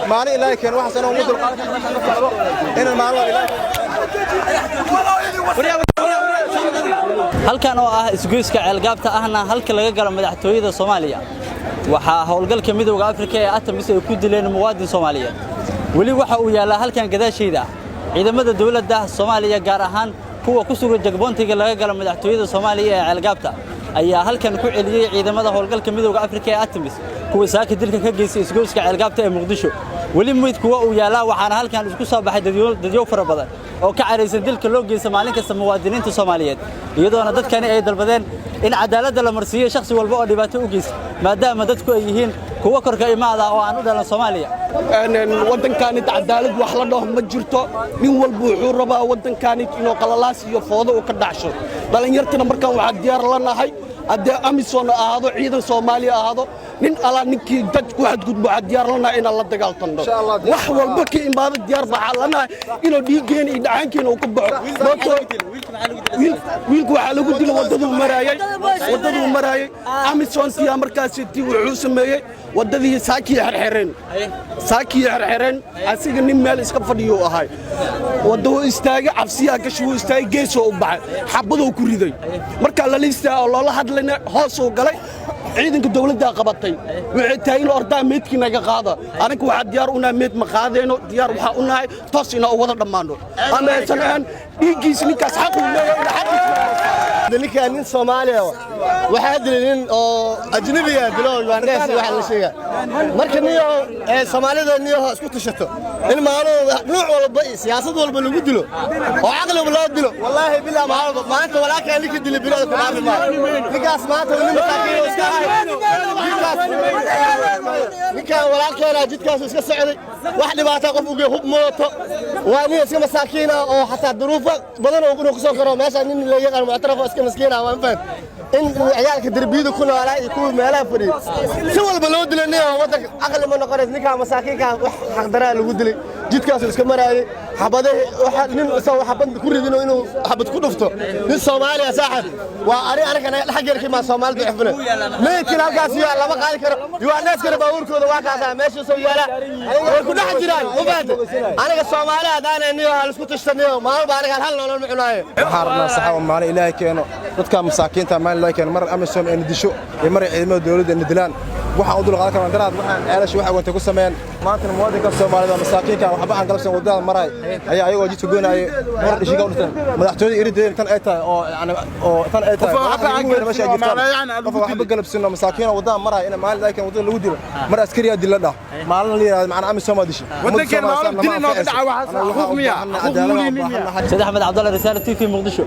مالي إلهي كان واحد سنة ومدر إن المعلومة إلهي halkan oo ah isgoyska ceelgaabta ahna halka laga galo madaxtooyada Soomaaliya waxa howlgalka midowga Afrika ee ATMIS ay ku dileen muwaadin Soomaaliyeed wali waxa uu yaalaa halkan gadaasheeda ciidamada dawladda Soomaaliya gaar ahaan kuwa ku sugan jagboontiga laga galo madaxtooyada Soomaaliya ee ceelgaabta ayaa halkan ku celiyay ciidamada howlgalka midowga Afrika ee ATMIS kuwa saaka dilka ka geysay isgoyska ceelgaabta ee Muqdisho wali mid kuwa uu yaalaa waxaana halkan isku soo baxay dadyo fara badan oo ka careysan dilka loo geysay maalin kasta muwaadiniinta Soomaaliyeed iyadoona dadkani ay dalbadeen in cadaaladda la marsiiyo shakhsi walba oo dhibaato u geystay maadaama dadku ay yihiin kuwa korka imaada oo aan u dhalan Soomaaliya waddankan cadaalad wax la dhaho ma jirto nin walba wuxuu rabaa waddankan inuu qalalaas iyo foodo u ka dhacsho dhalinyartana markaan waxa diyaar la nahay hadda Amisom ahaado ciidan Soomaaliya ahaado nin ala ninkii dad ku xadgudbo diyaar la nahay in la dagaaltano wax walba ka imaado diyaar baa la nahay inuu dhiigeen iyo dhacankeena uu ka baxo wiilku waxa lagu dilo wadadu maraayay Amisom tiya markaas tii wuxuu sameeyay wadadii saaki xirxireen asiga nin meel iska fadhiyo ahay wadada istaagay cabsiya ka shuu istaagay geeso u baxay xabadoo ku riday marka la liistaa oo loola hadlayna hoos u galay ciidanka dawladda qabatay wixii taayil ordaa meedkii naga qaada aniga waxa diyaar u nahay meed ma qaadeyno diyaar waxa u nahay toos ina wada dhamaano ama sanaan dhiigiis ninkaas xaq u leeyahay ninkan nin Soomaaliya waxa dilin oo ajnabiga dilo Ugandese waxa la sheegay marka niyo Soomaalida niyo isku tashato in maalmo nooc walba siyaasad walba lagu dilo oo aqal walba loo dilo wallahi bilaa maanta walaakaan ninka dilo bilaa ku dhaafima ninkaas maanta nin masaakiin iska ninkaan walaalkeena jidkaas iska socday wax dhibaato qof ugu hub mooto waa nin iska masaakiin oo xataa duruufo badan oo ku soo karo meesha nin la yaqaan mu'taraf iska maskiin ah waan fahad in ciyaalka darbiyada ku noolaa iyo kuwa meelaha fadhiyo si walba loo dilay wadanka aqal ma noqonays ninkaan masaakiinka wax xaq daraa lagu dilay jidkaas iska maraayay xabadaha waxa nin soo xabad ku ridino inuu xabad ku dhufto nin Soomaaliya saaxib waa aniga xageerkii ma Soomaalida xifna meelkii halkaas iyo lama qaadi karo Ugandese kara baabuurkooda waa kaasa meesha soo yaala way ku dhex jiraan ubaad aniga Soomaaliya hadaan hal isku tashanayo maalba aniga hal nolol ma cunaayo xarna saxaw maali Ilaahay keeno dadka masaakiinta maali laakiin mar Amisom in disho iyo mar ciidamada dawladda in dilaan waxa uu dul qaadan karaan daraad waxaan ceelash waxa wanta ku sameeyeen maanta muwaadinka Soomaalida masaakiinka waxba aan galabsan wadada maray ayaa ayagoo jidka goynay mar dhishiga u dhintay madaxtooyada irideen tan ay tahay oo tan ay tahay waxba galabsan masaakiin wadada maray in maali laakiin wadada lagu dilo mar askariya dilada maalin la yiraahdo macna Amisom dishi waddankan maalin dilin oo dhaca waxa xuquuq miya Sadex Ahmed Abdullah Risaale TV Muqdisho